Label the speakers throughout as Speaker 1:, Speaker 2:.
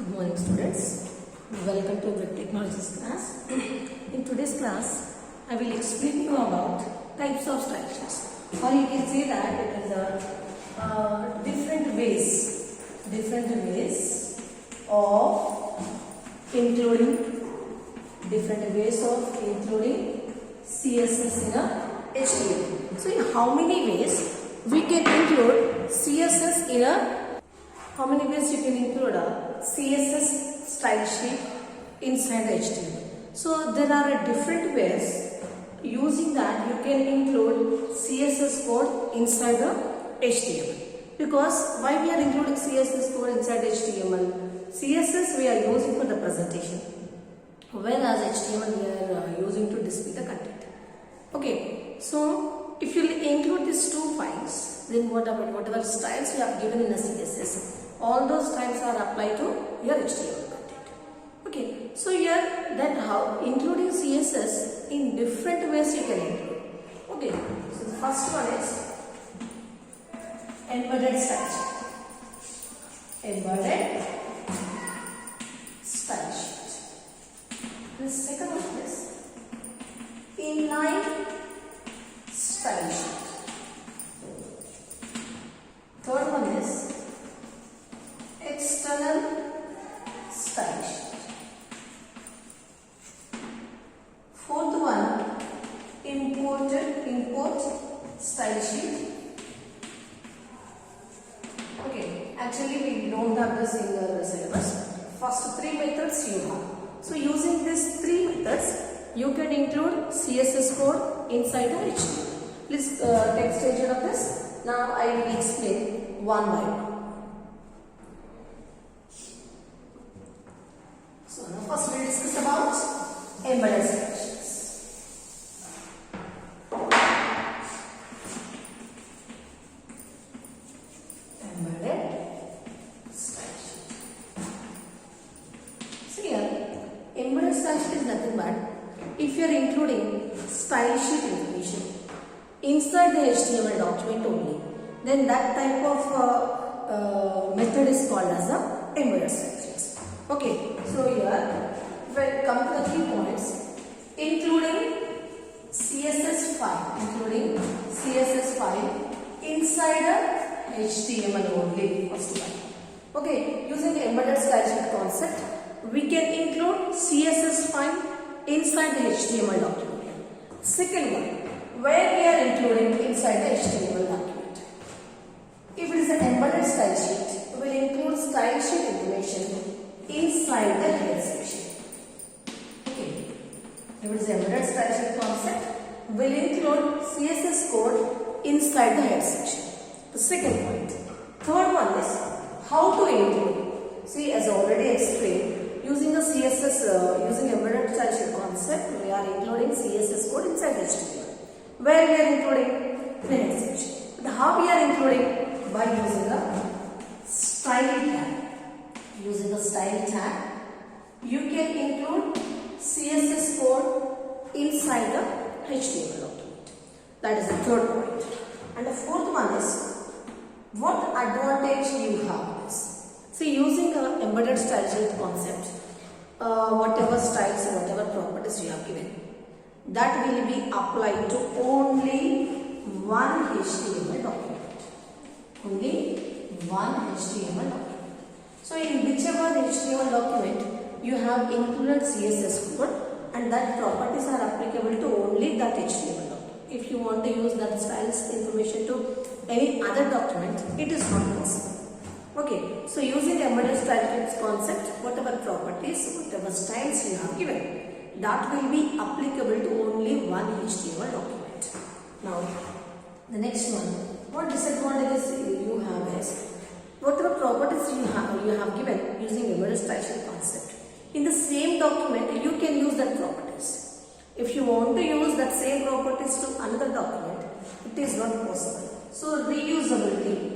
Speaker 1: Good morning students. Welcome to Web Technologies class. In today's class, I will explain you about types of style sheets. Or you can say that it is different ways of including CSS in a HTML. So in how many ways we can include CSS in a How many ways you can include a CSS style sheet inside HTML? So there are different ways using that you can include CSS code inside the HTML. Because why we are including CSS code inside HTML? CSS we are using for the presentation, whereas HTML we are using to display the content. Okay, so if you include these two files, then whatever styles you have given in the CSS, all those styles are applied to your HTML content. Okay, so here that how including CSS in different ways you can include. Okay, so the first one is embedded style sheet. The second one is inline style sheet. Third one is external style sheet. Fourth one, import style sheet. Okay, actually we don't have this in the syllabus. First three methods you have. So using these three methods, you can include CSS code inside the HTML. Please take screenshot of this. Now I will explain one by one. So now first we will discuss about embedded style sheets. Embedded style sheet. So here, embedded style sheet is nothing but if you are including style sheet information inside the HTML document only, then that type of method is called as the embedded style sheets. Okay, so here when come to the key points, including CSS file inside the HTML only. First one. Okay, using the embedded style sheet concept, we can include CSS file inside the HTML document. Second one, where we are including inside the HTML document. If it is an embedded style sheet, we will include style sheet information inside the header section. Okay, if it is embedded style sheet concept, we will include CSS code inside the header section. The second point. Third one is how to include. See, as already explained, using the CSS, using embedded style sheet concept, we are including CSS code inside HTML. Where we are including the header section. But how we are including? By using the style tag. Using the style tag, you can include CSS code inside the HTML document. That is the third point. And the fourth one is what advantage you have is. See, using the embedded style sheet concept, whatever styles, whatever properties you have given, that will be applied to only one HTML document. Only one HTML document. So in whichever HTML document you have included CSS code, and that properties are applicable to only that HTML document. If you want to use that styles information to any other document, it is not possible. Okay, so using embedded style sheet concept, whatever properties, whatever styles you have given, that will be applicable to only one HTML document. Now, the next one, what disadvantages you have is, whatever properties you have given using embedded style sheet concept, in the same document you can use that properties. If you want to use that same properties to another document, it is not possible. So reusability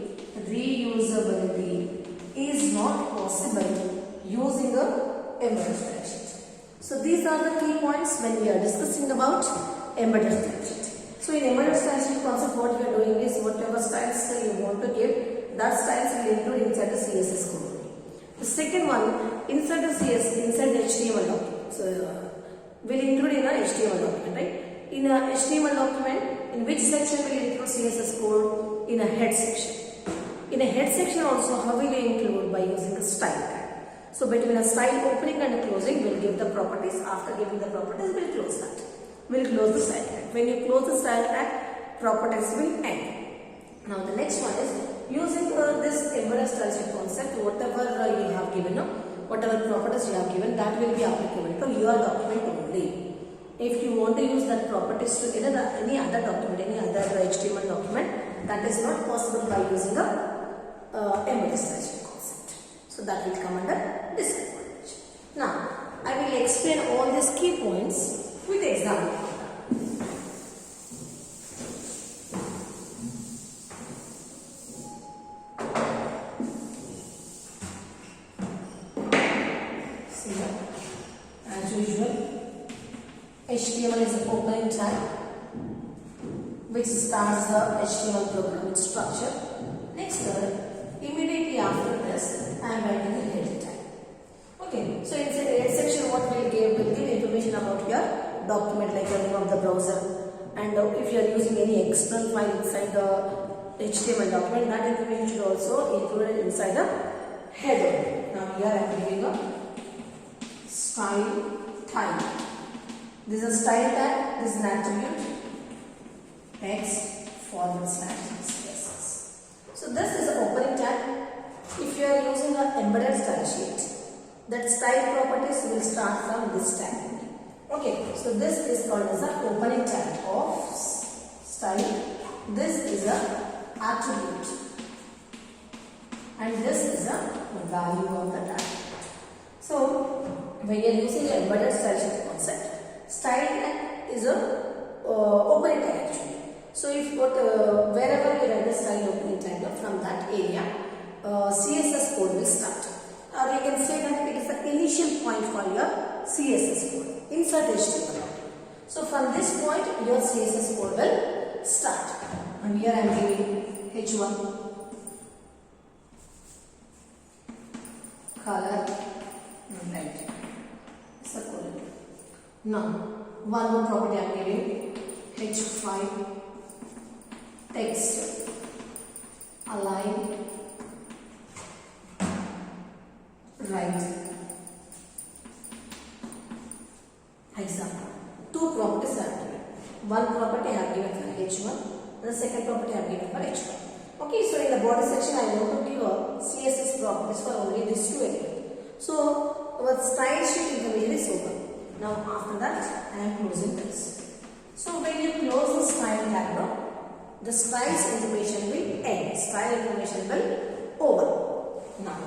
Speaker 1: is not possible using a embedded style sheet. So these are the key points when we are discussing about embedded style sheet. So in embedded style sheet concept, what we are doing is whatever styles you want to give, that styles will include inside the CSS code. The second one, inside the inside the HTML document. So will include in a HTML document, right? In a HTML document, in which section will include CSS code? In a head section. In a head section also, how will you include? By using a style tag. So between a style opening and closing, we'll give the properties. After giving the properties, we'll close that. We'll close the style tag. When you close the style tag, properties will end. Now the next one is using this embedded style sheet concept. Whatever you have given, whatever properties you have given, that will be applicable to your document only. If you want to use that properties to any other document, any other HTML document, that is not possible by using a embedded style sheet concept. So that will come under disadvantage. Now I will explain all these key points with example. As usual, HTML is an opening tag which starts the HTML program structure. Next, immediately after this, I am writing the header tag. Okay, so inside the head section, what will give information about your document, like the name of the browser, and if you are using any external file inside the HTML document, that information should also included inside the header. Now here I am giving a style type. This is a style tag. This is an attribute. Text / CSS. So this is an opening tag. If you are using an embedded style sheet, that style properties will start from this tag. Okay, so this is called as an opening tag of style. This is an attribute, and this is a value of the tag. So when you are using the embedded style sheet concept, style tag is a opening tag actually. So if wherever you write the style opening tag, from that area, CSS code will start. Or you can say that it is the initial point for your CSS code inside HTML. So from this point, your CSS code will start. And here I am giving H1 color red. Now, one more property I am giving, H5 text align right. Example. Two properties are given. One property I have given for H1, the second property I have given for H1. Okay, so in the body section I want to give a CSS properties for only these two elements. So our style sheet information is open. Now after that I am closing this. So when you close the style tag, the styles information will end. Style information will over. Now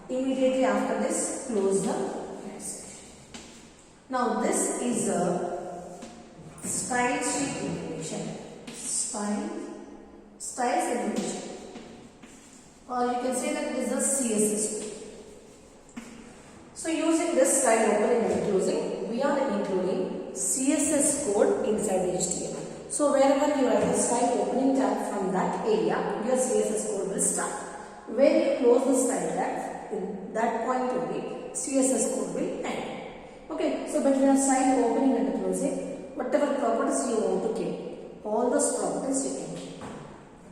Speaker 1: immediately after this, close the head section. Now this is a style sheet information. Styles information. Or you can say that it is a CSS code. So using this style opening and closing, we are including CSS code inside the HTML. So wherever you write the style opening tag, from that area, your CSS code will start. When you close the style tag, in that point only, CSS code will end. Okay, so between the style opening and closing, whatever properties you want to keep, all those properties you can keep.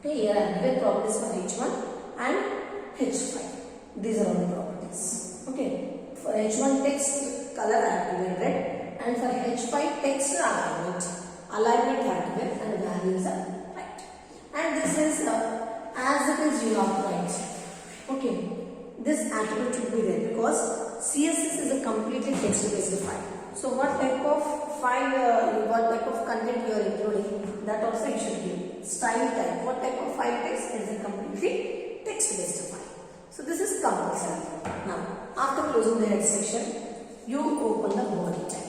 Speaker 1: Okay, here I have given properties for H1 and H5. These are all the properties. Okay. For H1 text color I have given red, and for H5 text alignment I have given, and values are right. And this is as it is you have right. Okay, this attribute should be there because CSS is a completely text based file. So what type of file, what type of content you are including, that also you should give. Style type, what type of file text is a completely text based file. So this is compulsory. Now, after closing the head section, you open the body tag.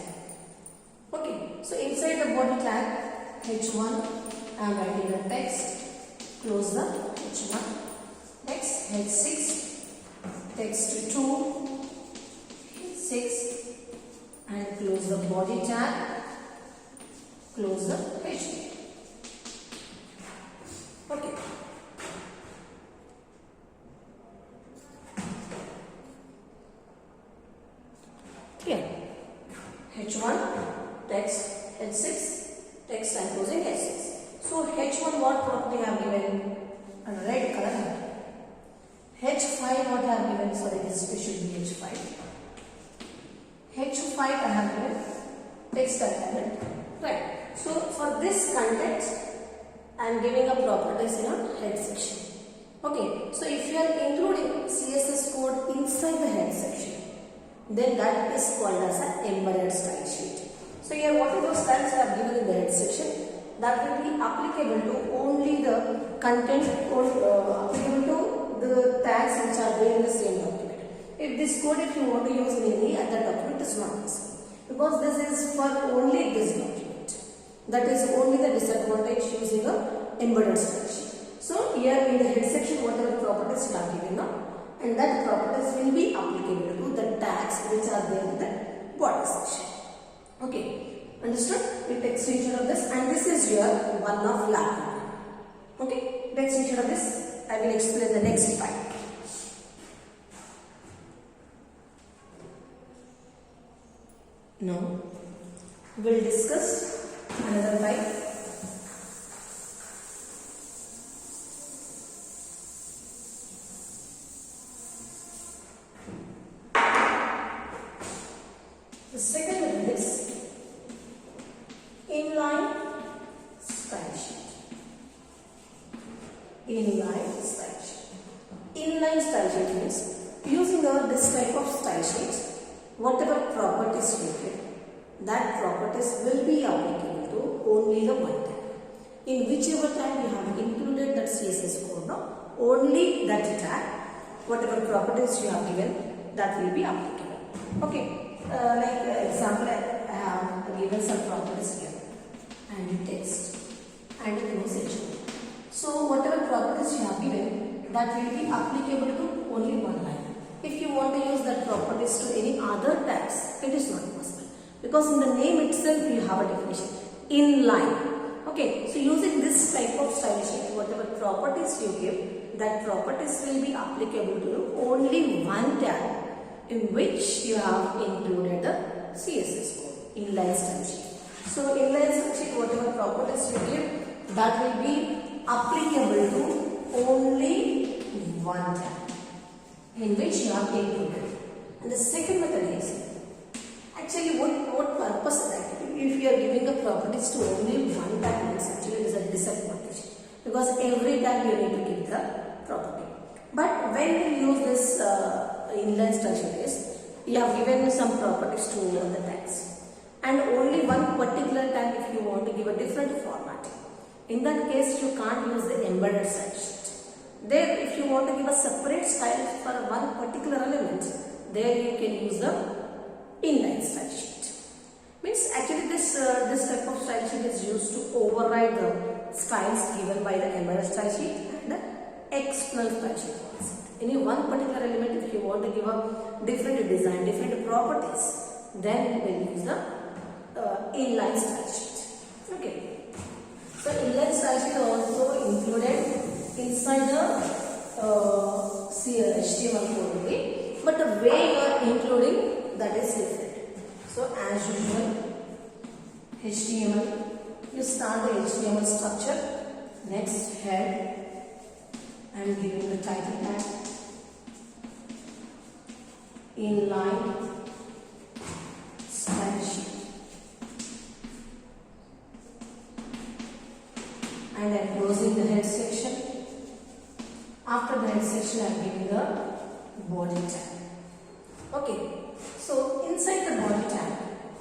Speaker 1: Okay, so inside the body tag, H1, I am writing the text, close the H1. Next, H6, text 2, 6, and close the body tag, close the H2. Okay. H1 text, H6 text and closing H6. So H1 what property I have given? A red color I have given. H5 what I have given? Sorry, this should be H5. H5 I have given text element. Right. So for this context, I am giving a properties in a head section. Okay. So if you are including CSS code inside the head section, then that is called as an embedded style sheet. So here what are those styles I have given in the head section? That will be applicable to only the content or applicable to the tags which are there in the same document. If this code, if you want to use in any other document, is not possible, because this is for only this document. That is only the disadvantage using a embedded style sheet. So here in the head section, whatever properties you are given now, and that properties will be applicable to the tags which are there in the body section. Okay. Understood? We take screenshot of this, and this is your one of lab. Okay, take screenshot of this. I will explain the next type. Now, we'll discuss another type. The second one is inline style sheet. Inline style sheet. Inline style sheet means using this type of style sheet, whatever properties you get, that properties will be applicable to only the one tag. In whichever tag you have included that CSS code, no, only that tag, whatever properties you have given, that will be applicable. Okay. Like example, I have given some properties here, and text and close H1. So whatever properties you have given, that will be applicable to only one line. If you want to use that properties to any other tags, it is not possible, because in the name itself you have a definition, inline. Okay, so using this type of style sheet, whatever properties you give, that properties will be applicable to only one tag in which you have included the CSS code, inline style sheet. So inline style sheet, whatever properties you give, that will be applicable to only one tag in which you have included. And the second method is, actually what purpose is that? If you are giving the properties to only one tag, means actually it is a disadvantage, because every tag you need to give the property. But when you use this inline style sheet is, you have given some properties to all the tags, and only one particular tag if you want to give a different format. In that case, you can't use the embedded style sheet. There, if you want to give a separate style for one particular element, there you can use the inline style sheet. Means actually this type of style sheet is used to override the styles given by the embedded style sheet and the external style sheet concept. Any one particular element, if you want to give a different design, different properties, then we will use the inline style sheet. Okay. So inline style sheet also included inside the HTML code only, but the way you are including, that is different. So as usual, HTML, you start the HTML structure, next head, and giving the title tag, inline style sheet, and I am closing the head section. After the head section, I am giving the body tag. Okay, so inside the body tag,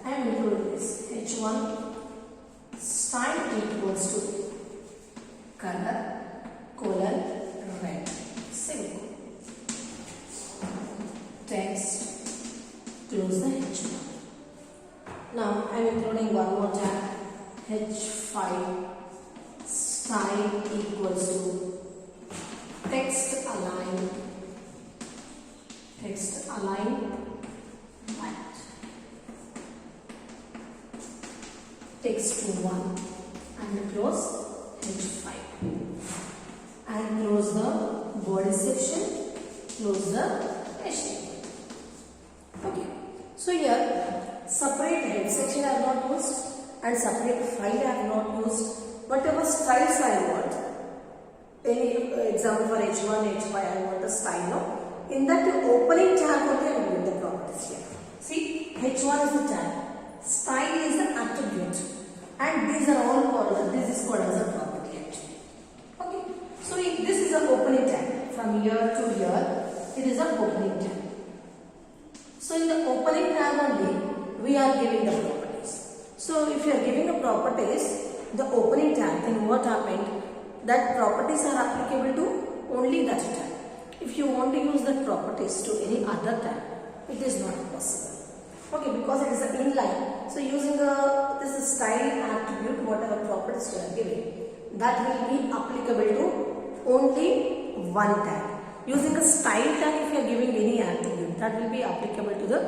Speaker 1: I am including this H1 style equals to color colon red semicolon. Text, close the H1. Now I am including one more tag, H5 style equals to text align right, text to 1, and close H5, and close the body section, close the HTML. Okay, so here separate head section I have not used and separate file I have not used. Whatever styles I want, any example for H1, H5 I want a style now. In that opening tag only I am giving the properties here. See, H1 is the tag, style is the attribute, and these are all called, this is called as a property actually. Okay, so this is an opening tag. From here to here, it is an opening tag. So in the opening tag only, we are giving the properties. So if you are giving the properties, the opening tag, then what happened? That properties are applicable to only that tag. If you want to use that properties to any other tag, it is not possible. Okay, because it is an inline. So using this style attribute, whatever properties you are giving, that will be applicable to only one tag. Using a style tag, if you are giving any attribute, that will be applicable to the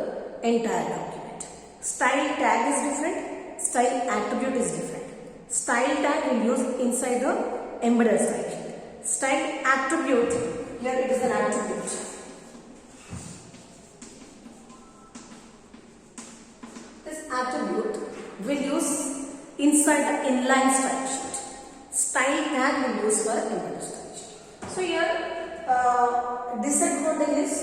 Speaker 1: entire document. Style tag is different, style attribute is different. Style tag will use inside the embedded style sheet. Style attribute, here it is an attribute. This attribute will use inside the inline style sheet. Style tag will use for embedded style sheet. So here disadvantage is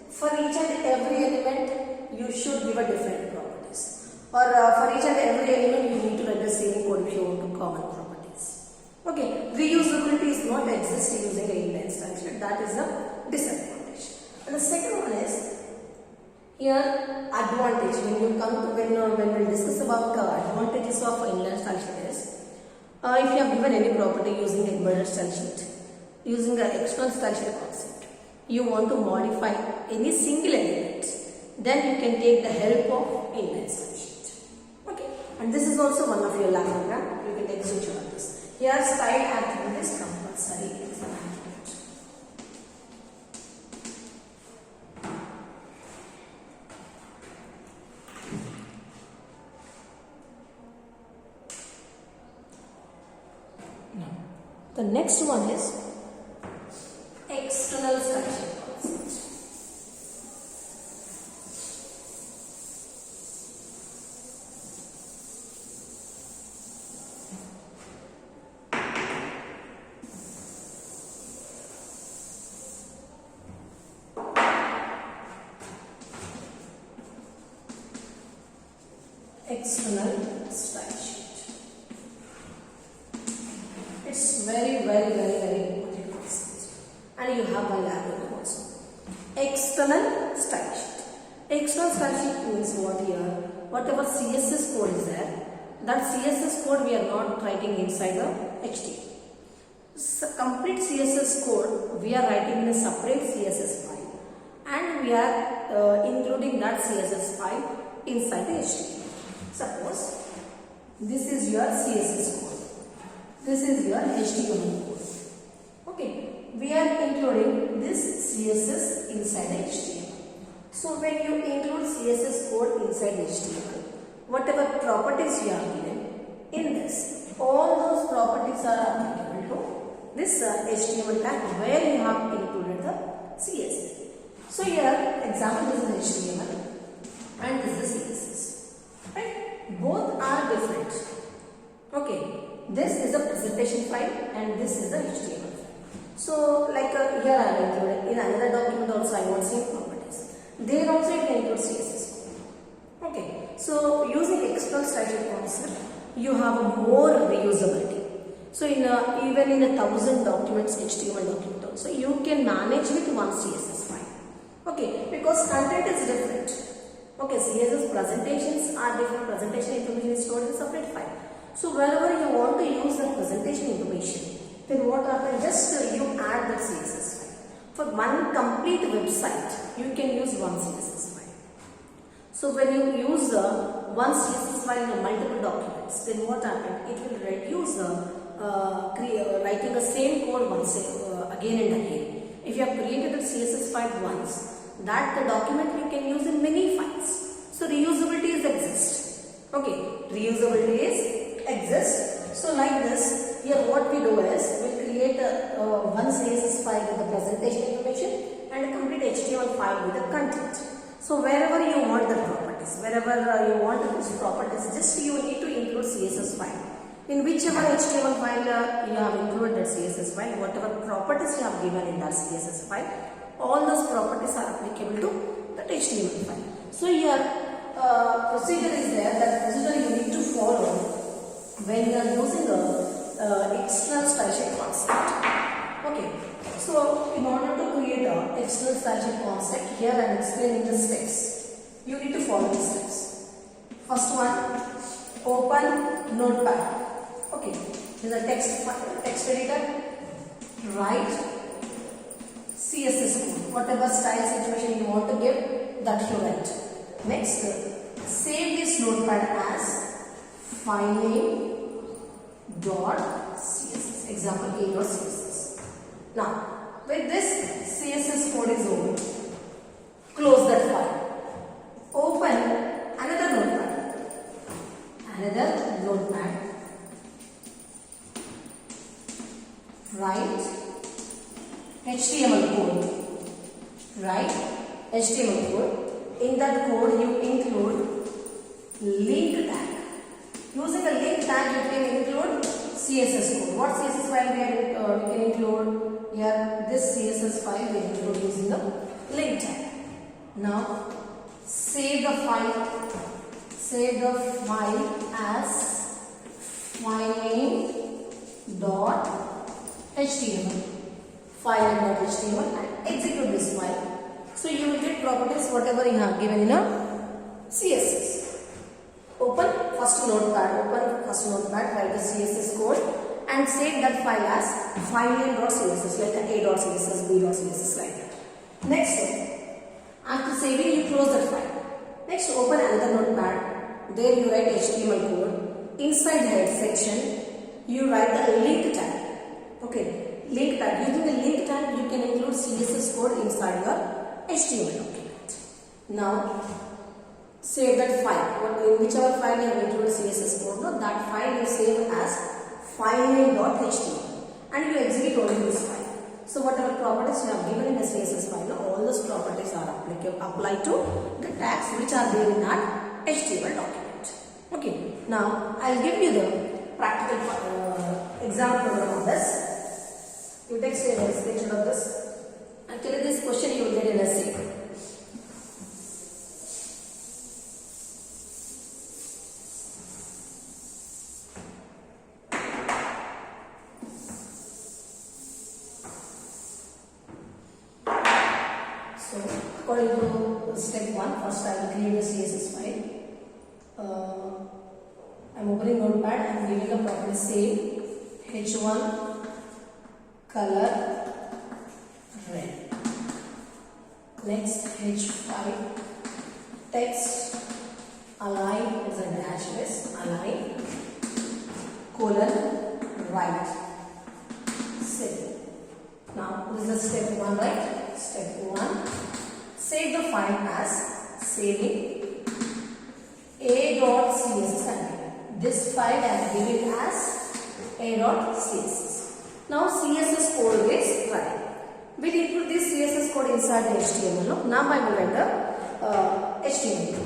Speaker 1: for each and every element you should give a different properties, or for each and every element you need to write the same code if you want to common properties. Okay, reusability is not exist using a inline style sheet. That is a disadvantage. And the second one is here advantage. When you come to when we discuss about advantages of inline style sheet is if you have given any property using embedded style sheet, using the external style sheet concept, you want to modify any single element, then you can take the help of inline style sheet. Okay, and this is also one of your lab program. You can execute on this. Here style attribute is compulsory. It's an attribute. Now, the next one is external style sheet concept. External style sheet. It's very important concept, and you have one lab also. External style sheet. External style sheet means what here? Whatever CSS code is there, that CSS code we are not writing inside the HTML. So complete CSS code we are writing in a separate CSS file, and we are including that CSS file inside the HTML. Suppose this is your CSS code, this is your HTML code. Okay, we are including this CSS inside the HTML. So when you include CSS code inside HTML, whatever properties you are given in this, all those properties are applicable to this HTML tag where you have included the CSS. So here example, this is HTML and this is CSS. Right? Both are different. Okay, this is a presentation file and this is the HTML file. So like here I have included, in another document also I want same properties. There also you can include CSS code. Okay, so using external style sheet concept, you have more reusability. So in even in 1,000 documents, HTML document also, you can manage with one CSS file. Okay, because content is different. Okay, CSS presentations are different. Presentation information is stored in a separate file. So wherever you want to use the presentation information, then what happens? Just you add that CSS file. For one complete website, you can use one CSS file. So when you use one CSS file in multiple documents, then what happens? It will reduce writing the same code once again and again. If you have created a CSS file once, that the document you can use in many files. So reusability is exist. Okay, reusability is exist. So like this, here what we do is we create one CSS file with the presentation information and a complete HTML file with the content. So wherever you want the properties, Wherever you want to use properties, just you need to include CSS file. In whichever HTML file you have included that CSS file, whatever properties you have given in that CSS file, all those properties are applicable to that HTML file. So here procedure is there, that procedure you need to follow when you are using a external style sheet concept. Okay, so in order to create a external style sheet concept, here I am explaining the steps. You need to follow the steps. First one, open Notepad. Okay, this is a text editor. Write CSS code, whatever style situation you want to give, that you write. Next, save this notepad as filename dot CSS, example a.css. Now, with this CSS code is over, close that file. Open another notepad. Write HTML code. Write HTML code. In that code, you include link tag. Using a link tag, you can include CSS code. What CSS file we can include? Here, this CSS file we include using the link tag. Now, save the file. Save the file as filename dot HTML. Filename.html and execute this file. So you will get properties whatever you have given in a CSS. Open first notepad, write the CSS code and save that file as filename.css, like a.css, b.css, like that. Next, after saving, you close that file. Next, open another notepad. There you write HTML code. Inside the head section, you write the link tag. Okay, link tag. Using the link tag, you can include CSS code inside your HTML document. Now, save that file. In whichever file you have included CSS code, no, that file you save as filename.html and you execute only this file. So, whatever properties you have given in the CSS file, no, all those properties are applied to the tags which are there in that HTML document. Okay. Now, I will give you the practical example of this. You take a screenshot of this. Actually, this question you will get in essay. So, according to step 1, first I will create the CSS file. I am opening Notepad and giving a property save h1 color red. Next, h5 text align is a dash list, align colon right. Save. Now this is step 1, right? Step 1, save the file as saving a.css. This file I am giving as a.css. Now CSS code is running. We will include this CSS code inside the HTML. No? Now I will write the HTML.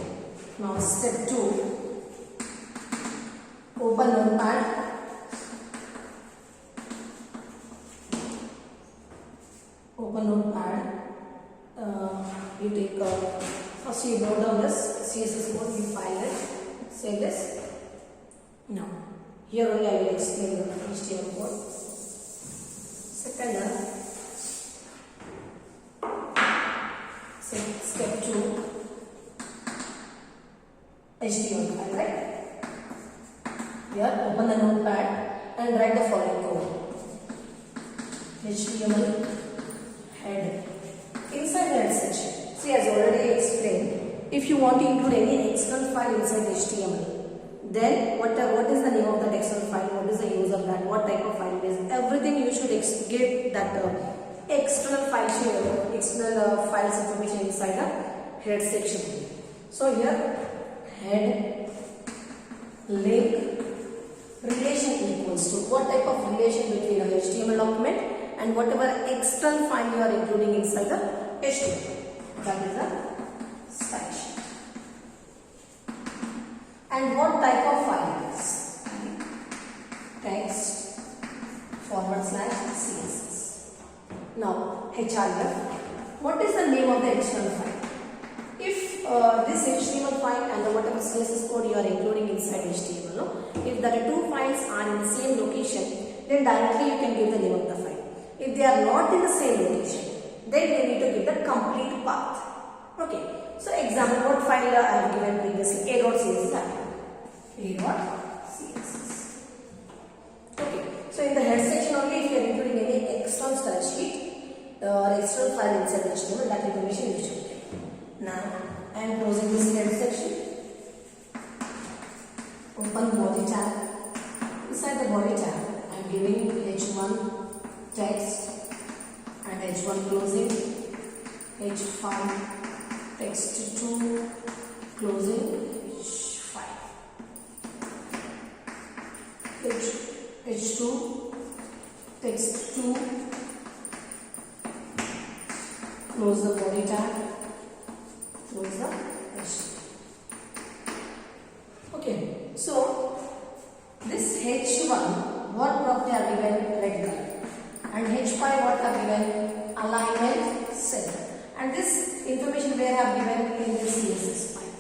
Speaker 1: Now step 2, open Notepad. Open Notepad. You take first you note down this CSS code, you file it, save this. Now here only I will explain the HTML code. Second, step 2, HTML file, right? Here open the notepad and write the following code. HTML head. Inside the head section, see, as already explained, if you want to include any external file inside HTML, then what is the name of that external file, what is the use of that, what type of file it is, everything you should give that external files information inside the head section. So here head link relation equals to what type of relation between a HTML document and whatever external file you are including inside the HTML. That is the style sheet. And what type of file it is? Text /CSS. Now href. What is the name of the external file? If this HTML file and the whatever CSS code you are including inside HTML, no? If the two files are in the same location, then directly you can give the name of the file. If they are not in the same location, then you need to give the complete path. Okay. So example, what file I have given previously? A.css. A.css. Okay. So in the head section only, if you are including any external style sheet or external file inside HTML, that information you should give. Now I am closing this head section. Open body tab. Inside the body tab, I am giving h1 text and h1 closing, h5 text 2 closing, h5 h2 text 2 close the body tab, close the h2. Okay, so this h1 what property are given? Red color. And h5 what are given? Alignment center. And this information where I have given in the CSS file.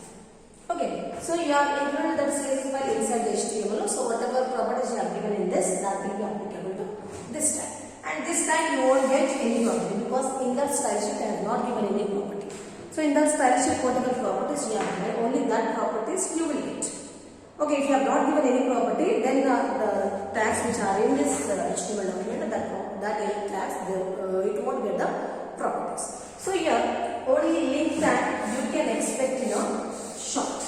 Speaker 1: Okay, so you have included that CSS file inside the HTML. So whatever properties you have given in this, that will be applicable to this time. And this time you won't get any property because in that style sheet I have not given any property. So in that style sheet whatever properties you have given, only that properties you will get. Okay, if you have not given any property, then the tags which are in this HTML document, that tags, it won't get the properties. So here, only link tag you can expect in a short.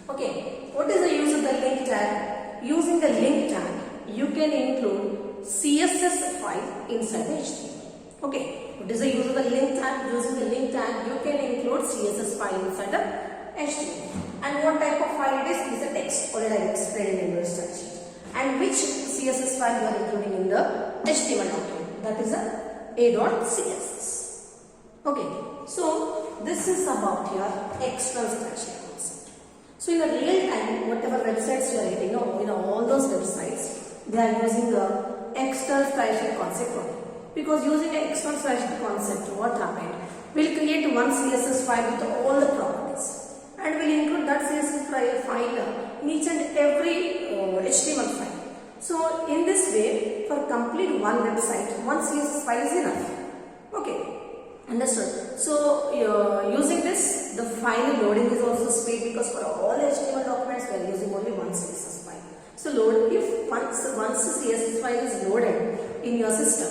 Speaker 1: Okay, what is the use of the link tag? Using the link tag, you can include CSS file inside the HTML. Okay, what is the use of the link tag? Using the link tag, you can include CSS file inside the HTML. And what type of file it is? Is a text. Already I explained in the style sheet. And which CSS file you are including in the HTML document? That is a.css. Okay, so this is about your external style sheet concept. So in the real time, whatever websites you are getting, all those websites, they are using the external style sheet concept only. Because using an external style sheet concept, what happened? We'll create one CSS file with all the properties. And we'll include that CSS file in each and every HTML file. So in this way, for complete one website, one CSS file is enough. Okay, understood. So using this, the file loading is also speed because for all HTML documents we are using only one CSS file. So once the CSS file is loaded in your system,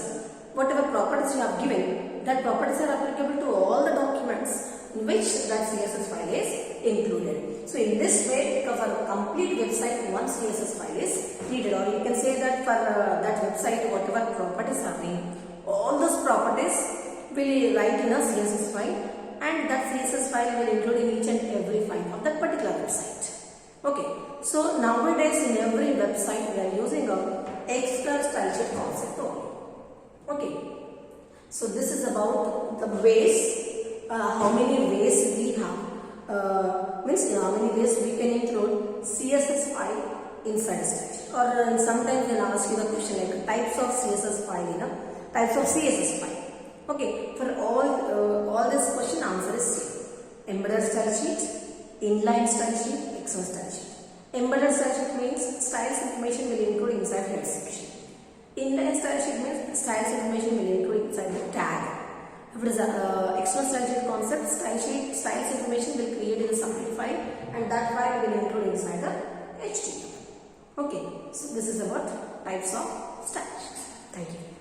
Speaker 1: whatever properties you have given, that properties are applicable to all the documents in which that CSS file is included. So in this way, for a complete website, one CSS file is needed, or you can say that for that website, whatever properties are there, all those properties will write in a CSS file, and that CSS file will include in each and every file of that particular website. Okay, so nowadays in every website we are using a external style sheet concept only. Okay, so this is about the ways. How many ways we have, how many ways we can include CSS file inside style sheet. Or sometimes they'll ask you the question like types of CSS file, types of CSS file. Okay, for all this question answer is same. Embedded style sheet, inline style sheet, external style sheet. Embedded style sheet means styles information will include inside head section. Inline style sheet means styles information will include inside the tag. If it is external style sheet concept, styles information will create in a separate file, and that file will include inside the HTML. Okay, so this is about types of style sheets. Thank you.